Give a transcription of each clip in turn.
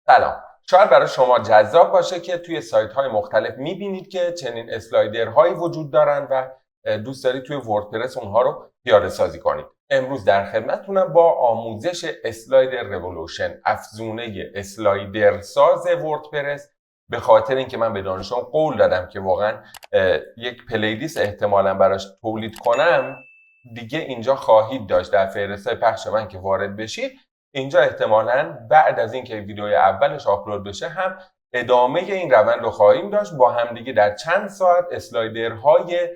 سلام. شاید برای شما جذاب باشه که توی سایت‌های مختلف می‌بینید که چنین اسلایدرهایی وجود دارن و دوست دارید توی وردپرس اونها رو پیاده سازی کنید. امروز در خدمتتونم با آموزش اسلایدر رولوشن، افزونه اسلایدر ساز وردپرس، به خاطر اینکه من به دانشجویان قول دادم که واقعا یک پلیلیست احتمالاً براش تولید کنم. دیگه اینجا خواهید داشت در فهرست پخش من که وارد بشید، اینجا احتمالاً بعد از اینکه ویدیوی اولش آپلود بشه هم ادامه این روند رو خواهیم داشت. با همدیگه در چند ساعت اسلایدرهای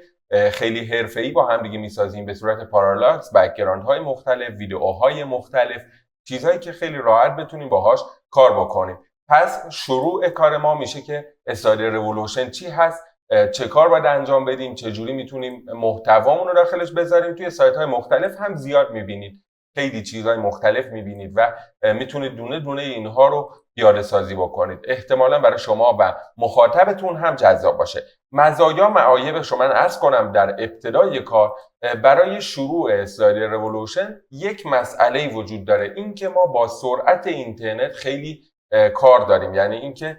خیلی حرفه‌ای با همدیگه میسازیم به صورت پارالاکس، بک‌گراندهای مختلف، ویدیوهای مختلف، چیزهایی که خیلی راحت بتونیم باهاش کار بکنیم. پس شروع کار ما میشه که اسلایدر رولوشن چی هست، چه کار باید انجام بدیم، چه جوری میتونیم محتوامون رو داخلش بذاریم. توی سایت‌های مختلف هم زیاد میبینید، خیلی چیزهای مختلف میبینید و میتونید دونه دونه اینها رو پیاده سازی بکنید. احتمالاً برای شما و مخاطبتون هم جذاب باشه. مزایا معایبش رو من عرض کنم در ابتدای کار. برای شروع اسلایدر رولوشن یک مسئله وجود داره، این که ما با سرعت اینترنت خیلی کار داریم. یعنی اینکه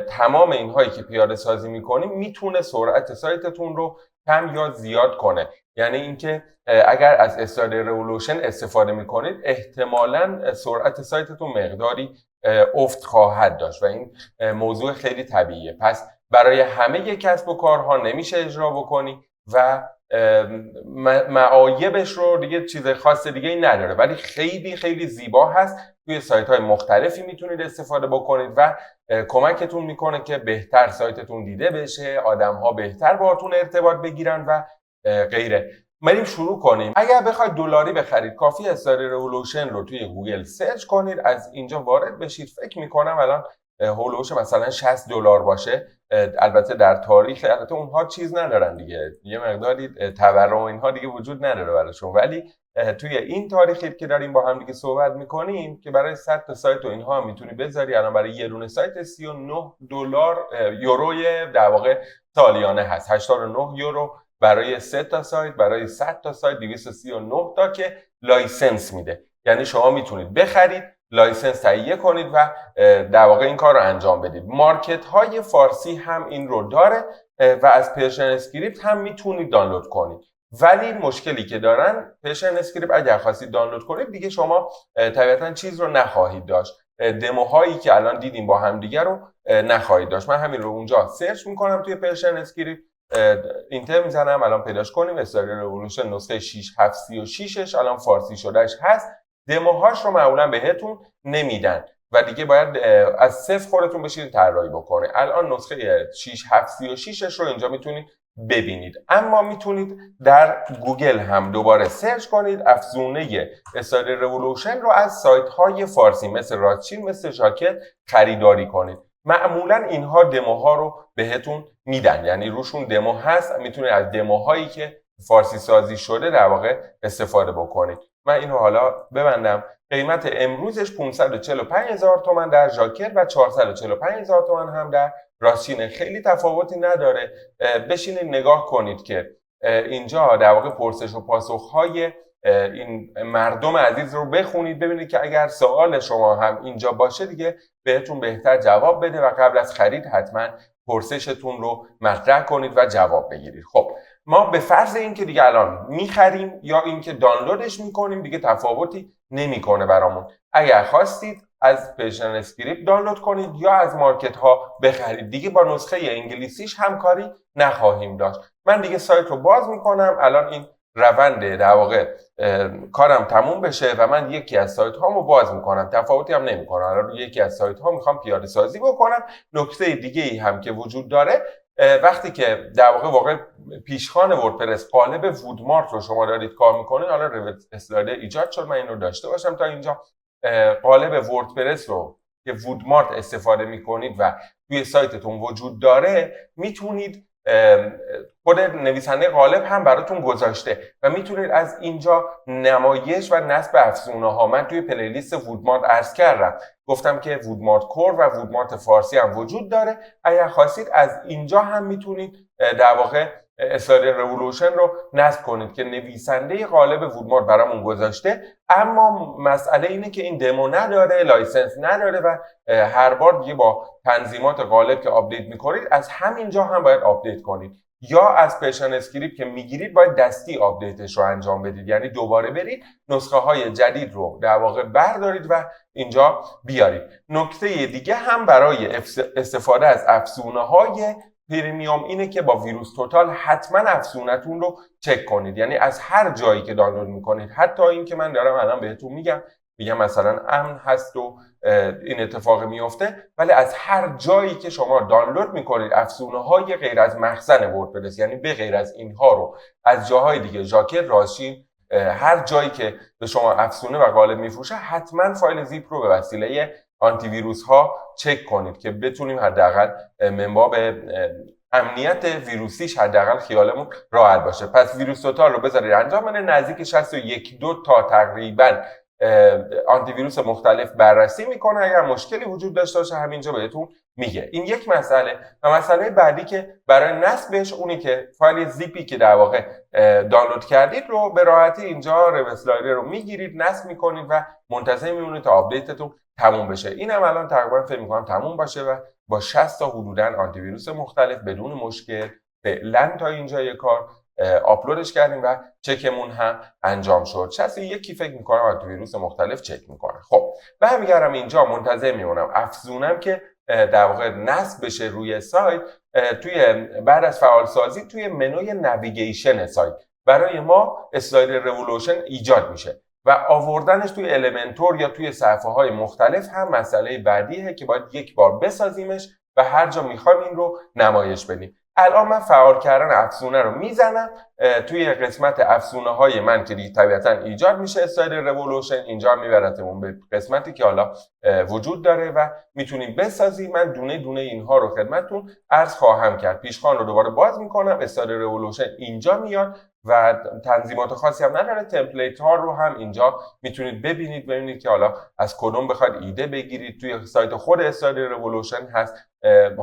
تمام اینهایی که پیاده سازی میکنیم میتونه سرعت سایتتون رو کم یا زیاد کنه. یعنی اینکه اگر از اسلایدر رولوشن استفاده میکنید احتمالاً سرعت سایتتون مقداری افت خواهد داشت و این موضوع خیلی طبیعیه. پس برای همه کسب و کارها نمیشه اجرا بکنی و معایبش رو دیگه چیز خاص دیگه ای نداره، ولی خیلی خیلی زیبا هست. توی سایت های مختلفی میتونید استفاده بکنید و کمکتون میکنه که بهتر سایتتون دیده بشه، آدم ها بهتر باهاتون ارتباط بگیرن و غیره. بریم شروع کنیم. اگر بخواید دلاری بخرید کافی اسلایدر رولوشن رو توی گوگل سرچ کنید، از اینجا وارد بشید. فکر میکنم الان هولوش مثلا $60 باشه. البته در تاریخ، البته اونها چیز ندارن دیگه، یه مقداری تورم و اینها دیگه وجود نداره براشون، ولی توی این تاریخی که داریم با هم دیگه صحبت میکنیم که برای 100 تا سایت و اینها میتونی بذاری. الان برای یه دونه سایت $39 یوروی در واقع سالیانه هست. 89 یورو برای 3 تا سایت، برای 100 تا سایت 239 تا که لایسنس میده. یعنی شما میتونید بخرید، لایسنس تهیه کنید و در واقع این کار رو انجام بدید. مارکت های فارسی هم این رو داره و از پرشن اسکریپت هم میتونید دانلود کنید. ولی مشکلی که دارن، پرشن اسکریپت اگر خواستید دانلود کنید دیگه شما طبیعتا چیز رو نخواهید داشت، دموهایی که الان دیدیم با هم دیگه رو نخواهید داشت. من همین رو اونجا سرچ میکنم توی پرشن اسکریپت، اینتر میزنم، الان پیداش کنیم. اسلایدر رولوشن نسخه 6736ش الان فارسی شدهش هست. دموهاش رو معمولا بهتون نمیدن و دیگه باید از صفر خودتون بشینید طراحی بکنه. الان نسخه 6736ش رو اینجا میتونید ببینید. اما میتونید در گوگل هم دوباره سرچ کنید افزونه اسلایدر رولوشن رو از سایت های فارسی مثل رادچین، مثل ژاکت خریداری کنید. معمولا اینها دموها رو بهتون میدن، یعنی روشون دمو هست، میتونید از دموهایی که فارسی سازی شده در واقع استفاده بکنید. من اینو حالا ببندم. قیمت امروزش 545,000 تومان در ژاکت و 445,000 تومان هم در رادچین. خیلی تفاوتی نداره. بشینید نگاه کنید که اینجا در واقع پرسش و پاسخ‌های این مردم عزیز رو بخونید، ببینید که اگر سوال شما هم اینجا باشه دیگه بهتون بهتر جواب بده و قبل از خرید حتما پرسشتون رو مطرح کنید و جواب بگیرید. خب ما به فرض اینکه دیگه الان میخریم یا اینکه دانلودش میکنیم دیگه تفاوتی نمیکنه برامون. اگر خواستید از پرشن اسکریپت دانلود کنید یا از مارکت ها بخرید دیگه با نسخه انگلیسیش همکاری نخواهیم داشت. من دیگه سایت رو باز میکنم. الان این روند در واقع کارم تموم بشه و من یکی از سایت هامو باز میکنم. تفاوتی هم نمیکنه. الان یکی از سایت ها میخوام پیاده سازی بکنم. نکته دیگه ای هم که وجود داره، وقتی که در واقع پیشخوان وردپرس قالب وودمارت رو شما دارید کار میکنید، حالا اسلایدر ایجاد شد من این رو داشته باشم تا اینجا، قالب وردپرس رو که وودمارت استفاده میکنید و توی سایتتون وجود داره، میتونید خود نویسنده قالب هم براتون گذاشته و میتونید از اینجا نمایش و نصب افزونه ها، من توی پلیلیست وودمارت عرض کردم، گفتم که وودمارت کور و وودمارت فارسی هم وجود داره. اگر خواستید از اینجا هم میتونید در واقع اسلاید رولوشن رو نصب کنید که نویسنده قالب وودمارت برامون گذاشته، اما مسئله اینه که این دمو نداره، لایسنس نداره و هر بار دیگه با تنظیمات قالب که آپدیت میکنید از همینجا هم باید آپدیت کنید، یا از پیشن اسکریپت که میگیرید باید دستی آپدیتش رو انجام بدید، یعنی دوباره برید نسخه های جدید رو در واقع بردارید و اینجا بیارید. نکته دیگه هم برای استفاده از افزونه های پریمیوم اینه که با ویروس توتال حتما افزونتون رو چک کنید، یعنی از هر جایی که دانلود میکنید، حتی این که من دارم الان بهتون میگم مثلا امن هست و این اتفاق میفته، ولی از هر جایی که شما دانلود میکنید افزونه های غیر از مخزن وردپرس، یعنی به غیر از اینها رو از جاهای دیگه ژاکت، راشین، هر جایی که به شما افزونه و قالب میفروشه حتما فایل زیپ رو به وسیله آنتی ویروس ها چک کنید که بتونیم حداقل من باب امنیت ویروسیش حداقل خیالمون راحت باشه. پس ویروس توتال رو بذارید انجام بده. نزدیک 61 تا تقریبا آنتی ویروس مختلف بررسی میکنه، اگر مشکلی وجود داشته باشه همینجا بهتون میگه. این یک مسئله. و مسئله بعدی که برای نصبش اونی که فایل زیپی که در واقع دانلود کردید رو به راحتی اینجا ریوسلایر رو میگیرید، نصب میکنید و منتظر میمونید تا آپدیتتون تموم بشه. اینم الان تقریبا فکر میکنم تموم باشه و با 60 تا حدوداً آنتی ویروس مختلف بدون مشکل فعلا تا اینجای کار آپلودش کردیم و چکمون هم انجام شد. 61 فکر میکنم آنتی ویروس مختلف چک میکنه. خب برمیگردم اینجا منتظر میمونم افزونم که در واقع نصب بشه روی سایت. توی بعد از فعال سازی توی منوی نویگیشن سایت برای ما اسلاید رولوشن ایجاد میشه و آوردنش توی المنتور یا توی صفحه های مختلف هم مسئله بعدیه که باید یک بار بسازیمش و هر جا میخوایم این رو نمایش بدیم. الان من فعال کردن افزونه رو میزنم توی قسمت افزونه های من که دیگه طبیعتا ایجاد میشه اسلاید رولوشن، اینجا میبرتمون به قسمتی که حالا وجود داره و میتونیم بسازیم. من دونه دونه اینها رو خدمتتون عرض خواهم کرد. پیشخوان رو دوباره باز میکنم، اسلاید رولوشن اینجا میاد و تنظیمات خاصی هم نداره. تمپلیت ها رو هم اینجا میتونید ببینید که حالا از کدوم بخواید ایده بگیرید. توی سایت خود اسلاید رولوشن هست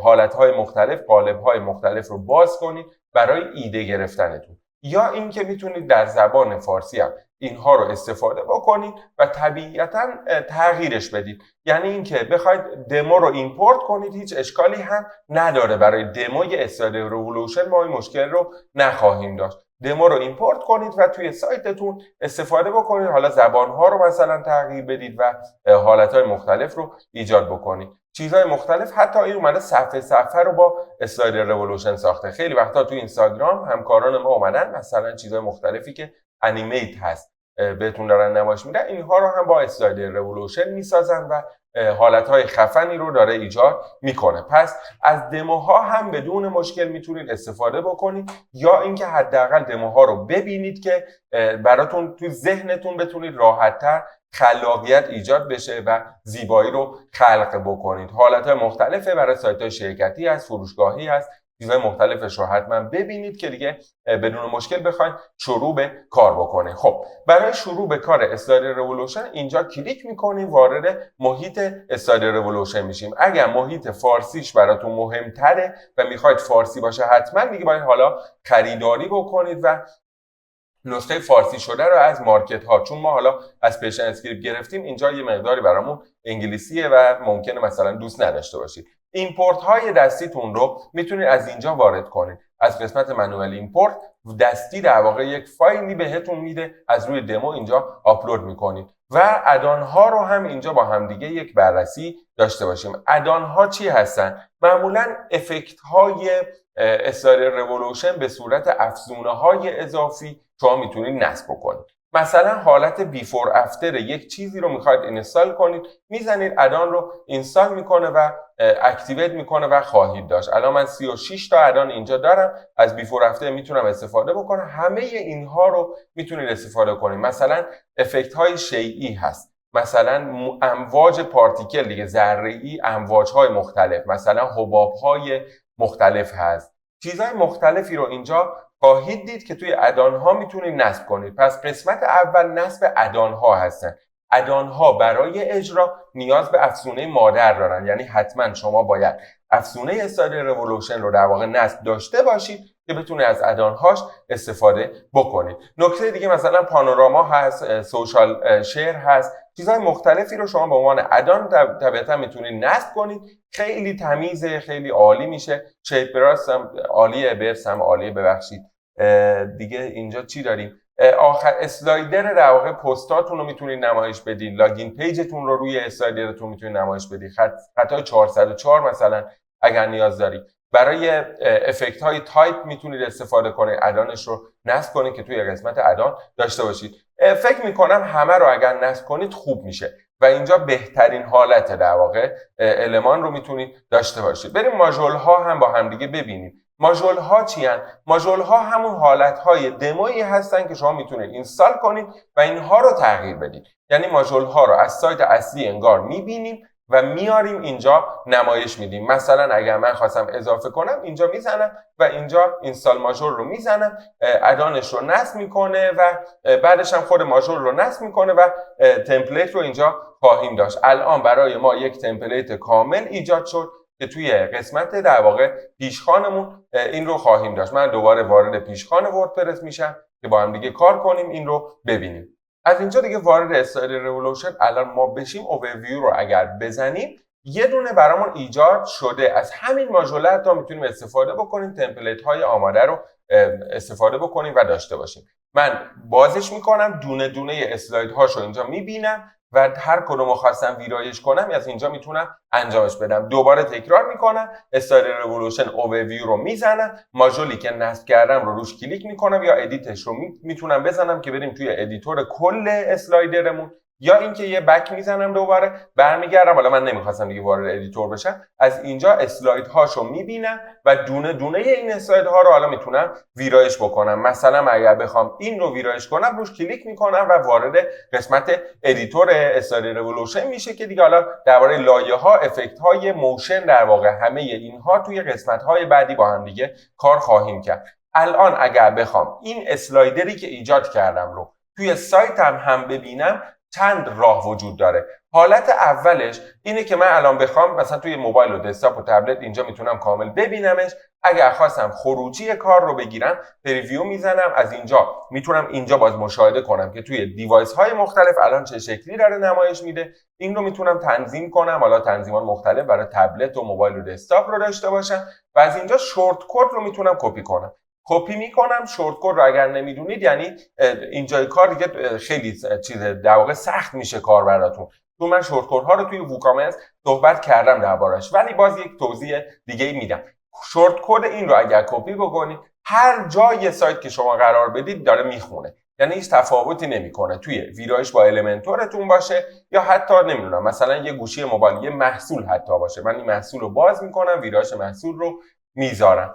حالت های مختلف، قالب های مختلف رو باز کنید برای ایده گرفتنتون، یا اینکه میتونید در زبان فارسی هم اینها رو استفاده بکنید و طبیعتا تغییرش بدید. یعنی اینکه بخواید دمو رو ایمپورت کنید هیچ اشکالی هم نداره. برای دموی اسلاید رولوشن ما این مشکل رو نخواهیم داشت. دمو رو ایمپورت کنید و توی سایتتون استفاده بکنید. حالا زبان‌ها رو مثلا تغییر بدید و حالت‌های مختلف رو ایجاد بکنید. چیزهای مختلف، حتی این اومده صفحه رو با اسلاید رولوشن ساخته. خیلی وقتا تو اینستاگرام همکاران ما اومدن مثلا چیزهای مختلفی که انیمیت هست بهتون دارن نمایش میدن، اینها رو هم با اسلاید رولوشن میسازن و حالتهای خفنی رو داره ایجاد میکنه. پس از دموها هم بدون مشکل میتونید استفاده بکنید، یا اینکه حداقل دموها رو ببینید که براتون تو ذهنتون بتونید راحت‌تر خلاقیت ایجاد بشه و زیبایی رو خلق بکنید. حالتهای مختلفه، برای سایت‌های شرکتی هست، فروشگاهی هست، چیزهای مختلفش رو حتما ببینید که دیگه بدون مشکل بخواید شروع به کار بکنه. خب برای شروع به کار اسلاید رولوشن اینجا کلیک میکنیم، وارد محیط اسلاید رولوشن میشیم. اگر محیط فارسیش براتون مهمتره و میخواید فارسی باشه حتما دیگه باید حالا خریداری بکنید و نسخه فارسی شده رو از مارکت ها، چون ما حالا از پیشن اسکریپت گرفتیم اینجا یه مقداری برامون انگلیسیه و ممکنه مثلا دوست نداشته باشید. ایمپورت های دستیتون رو میتونید از اینجا وارد کنید. از قسمت منوال ایمپورت دستی در واقع یک فایلی بهتون میده، از روی دمو اینجا آپلود میکنید و ادان ها رو هم اینجا با همدیگه یک بررسی داشته باشیم. ادان ها چی هستن؟ معمولا افکت های اسلاید رولوشن به صورت افزونه های اضافی شما میتونید نصب بکنید. مثلا حالت بیفور افتر یک چیزی رو میخواید اینستال کنید، میزنید ادان رو اینستال میکنه و اکتیویت میکنه و خواهید داشت. الان من 36 تا ادان اینجا دارم، از بیفور افتر میتونم استفاده بکنم. همه اینها رو میتونید استفاده کنید. مثلا افکت های شیئی هست، مثلا امواج پارتیکل دیگه ذره‌ای، امواج های مختلف، مثلا حباب های مختلف هست. چیزهای مختلفی رو اینجا خواهید دید که توی ادان ها میتونید نصب کنید. پس قسمت اول نصب ادان ها هستن. ادان ها برای اجرا نیاز به افزونه مادر دارن، یعنی حتما شما باید افزونه استادی رولوشن رو در واقع نصب داشته باشید که بتونه از ادان هاش استفاده بکنید. نکته دیگه مثلا پانوراما هست، سوشال شیر هست، چیزهای مختلفی رو شما به عنوان ادان طبیعتا میتونید نصب کنید. خیلی تمیزه، خیلی عالی میشه. شیپ براس هم عالیه، برس هم عالیه. ببخشید دیگه اینجا چی داریم؟ آخر اسلایدر در واقع پستاتون رو میتونید نمایش بدید، لاگین پیجتون رو روی اسلایدرتون میتونید نمایش بدید. خطای 404 مثلا اگر نیاز دارید. برای افکت های تایپ میتونید استفاده کنید، ادانش رو نصب کنید که توی قسمت ادان داشته باشید. فکر میکنم همه رو اگر نصب کنید خوب میشه و اینجا بهترین حالت در واقع المان رو میتونید داشته باشید. بریم ماژول ها هم با همدیگه ببینیم. ماژول ها چی هستند؟ ماژول ها همون حالت های دمویی هستن که شما میتونید اینستال کنید و اینها رو تغییر بدید. یعنی ماژول ها رو از سایت اصلی انگار میبینیم و میاریم اینجا نمایش میدیم. مثلا اگر من خواستم اضافه کنم اینجا میزنم و اینجا اینستال ماژول رو میزنم، ادانش رو نصب میکنه و بعدش هم خود ماژول رو نصب میکنه و تمپلیت رو اینجا خواهیم داشت. الان برای ما یک تمپلیت کامل ایجاد شد که توی قسمت در واقع پیشخوانمون این رو خواهیم داشت. من دوباره وارد پیشخوان وردپرس میشم که با هم دیگه کار کنیم، این رو ببینیم. از اینجا دیگه وارد استایل رولوشن الان ما بشیم. اوورویو رو اگر بزنیم یه دونه برامون ایجاد شده. از همین ماژول تا میتونیم استفاده بکنیم، تمپلیت های آماده رو استفاده بکنیم و داشته باشیم. من بازش میکنم، دونه دونه اسلاید هاشو اینجا میبینم و هر کدومو خواستم ویرایش کنم از اینجا میتونم انجامش بدم. دوباره تکرار میکنم، استایل رولوشن اوورویو رو میزنم، ماژولی که نصب کردم رو روش کلیک میکنم یا ادیتش رو میتونم بزنم که بریم توی ادیتور کل اسلایدرمون، یا اینکه یه بک میزنم دوباره برمیگردم. حالا من نمیخواستم دیگه وارد ادیتور بشم، از اینجا اسلاید هاشو میبینم و دونه دونه این اسلاید ها رو حالا میتونم ویرایش بکنم. مثلا اگر بخوام این رو ویرایش کنم روش کلیک میکنم و وارد قسمت ادیتور استایل رولوشن میشه که دیگه حالا درباره لایه ها، افکت های موشن، در واقع همه اینها توی قسمت های بعدی با هم دیگه کار خواهیم کرد. الان اگر بخوام این اسلایدری که ایجاد کردم رو توی سایتم هم ببینم چند راه وجود داره. حالت اولش اینه که من الان بخوام مثلا توی موبایل و دسکتاپ و تبلت اینجا میتونم کامل ببینمش. اگر خواستم خروجی کار رو بگیرم پریویو میزنم، از اینجا میتونم اینجا باز مشاهده کنم که توی دیوایس های مختلف الان چه شکلی داره نمایش میده. این رو میتونم تنظیم کنم، حالا تنظیمات مختلف برای تبلت و موبایل و دسکتاپ رو داشته باشم و از اینجا شورت کد رو میتونم کپی کنم. کپی میکنم. شورت کد رو اگر نمیدونید یعنی اینجای کار دیگه خیلی چیز در واقع سخت میشه کار براتون، چون من شورت کد ها رو توی ووکامنس صحبت کردم دربارش، ولی باز یک توضیح دیگه میدم. شورت کد این رو اگر کپی بکنید هر جای سایت که شما قرار بدید داره میخونه، یعنی هیچ تفاوتی نمیکنه توی ویرایش با المنتورتون باشه یا حتی نمیدونم مثلا یه گوشی موبایل، یه محصول حتی باشه. من این محصول رو باز میکنم، ویرایش محصول رو میذارم،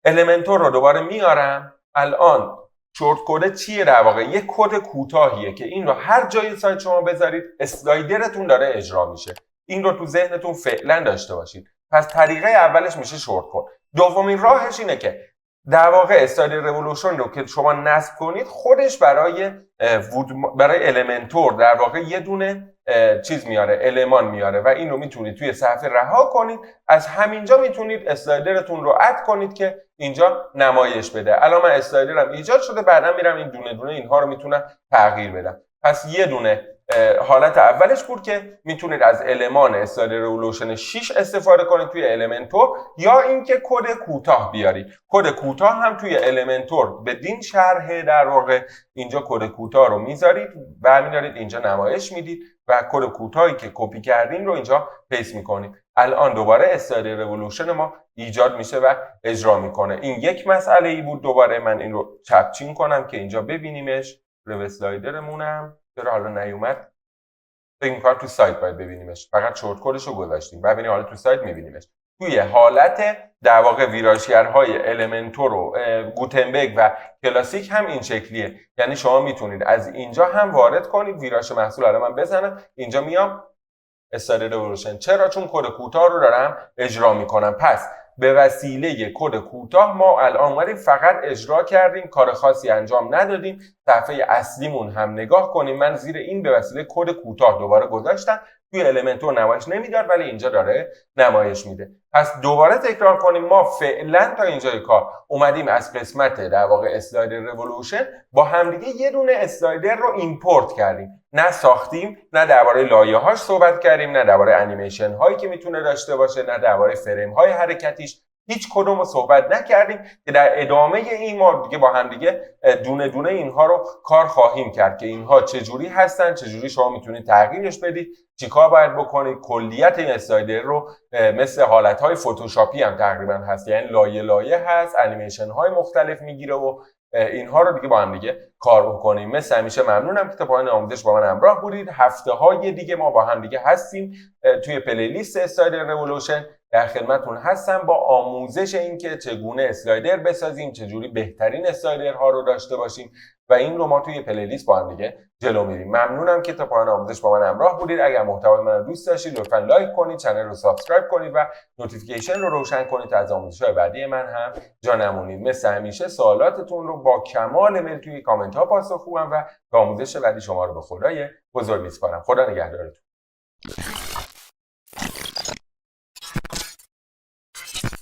المنتور رو دوباره میارم. الان شورت کد چیه؟ در واقع یک کد کوتاهیه که این رو هر جای سایت شما بذارید اسلایدرتون داره اجرا میشه. این رو تو ذهنتون فعلا داشته باشید. پس طریقه اولش میشه شورت کد. دومین راهش اینه که در واقع استایل رولوشن رو که شما نصب کنید خودش برای المنتور در واقع یه دونه چیز میاره، المان میاره و این رو میتونید توی صفحه رها کنید. از همینجا میتونید اسلایدرتون رو اد کنید که اینجا نمایش بده. الان من اسلایدرم ایجاد شده، بعدا میرم این دونه دونه اینها رو میتونم تغییر بدم. پس یه دونه حالت اولش بود که میتونید از المان استایل رولوشن 6 استفاده کنید توی المنتور، یا اینکه کد کوتاه بیارید. کد کوتاه هم توی المنتور بدین شرح در واقع اینجا کد کوتاه رو میذارید، برمی‌دارید اینجا نمایش میدید و کد کوتاهی که کپی کردین رو اینجا پیست میکنید. الان دوباره استایل رولوشن ما ایجاد میشه و اجرا میکنه. این یک مسئله ای بود. دوباره من این رو چپچین کنم که اینجا ببینیمش. رو اسلایدرمونم چرا حالا نیومد؟ فکر می‌کنم تو سایت باید ببینیمش، فقط شورت کدش رو گذاشتیم. ببینید حالا تو سایت میبینیمش. توی حالت در واقع ویرایشگرهای المنتور و گوتنبرگ و کلاسیک هم این شکلیه. یعنی شما میتونید از اینجا هم وارد کنید ویرایش محصول. الان من بزنم اینجا میام استایل رولوشن. چرا؟ چون کد کوتاه رو دارم اجرا میکنم. پس به وسیله کد کوتاه ما الان اومدیم فقط اجرا کردیم، کار خاصی انجام ندادیم. صفحه اصلیمون هم نگاه کنیم، من زیر این به وسیله کد کوتاه دوباره گذاشتم، توی المنتور نمایش نمیداد ولی اینجا داره نمایش میده. پس دوباره تکرار کنیم، ما فعلا تا اینجای کار اومدیم از قسمت در واقع اسلایدر رولوشن با همدیگه یه دونه اسلایدر رو ایمپورت کردیم، نه ساختیم، نه درباره لایه‌هاش صحبت کردیم، نه درباره انیمیشن هایی که میتونه داشته باشه، نه درباره فریم های حرکتیش، هیچ کدوم رو صحبت نکردیم که در ادامه این ما دیگه با هم دیگه دونه دونه اینها رو کار خواهیم کرد که اینها چجوری هستن، چجوری شما میتونید تغییرش بدید، چیکار باید بکنید. کلیت این اسلایدر رو مثل حالتهای فتوشاپی هم تقریبا هست، یعنی لایه لایه هست، انیمیشن های مختلف میگیره و اینها رو دیگه با هم دیگه کار بکنیم. مثل همیشه ممنونم که تا پایان آموزش با من همراه بودید. هفته‌های دیگه ما با هم دیگه هستیم توی پلیلیست اسلایدر رولوشن، در خدمتتون هستم با آموزش این که چگونه اسلایدر بسازیم، چجوری بهترین اسلایدرها رو داشته باشیم و این رو ما توی پلیلیست با هم دیگه جلو میریم. ممنونم که تا پایان آموزش با من همراه بودید. اگر محتوای من رو دوست داشتید لطفاً لایک کنید، کانال رو سابسکرایب کنید و نوتیفیکیشن رو روشن کنید تا از آموزش‌های بعدی من هم جا نمونید. مثل همیشه سوالاتتون رو با کمال میل توی کامنت ها پاسخ خوبم و تا آموزش بعدی شما رو به خدای بزرگ میسپارم. خدا نگهدارتون.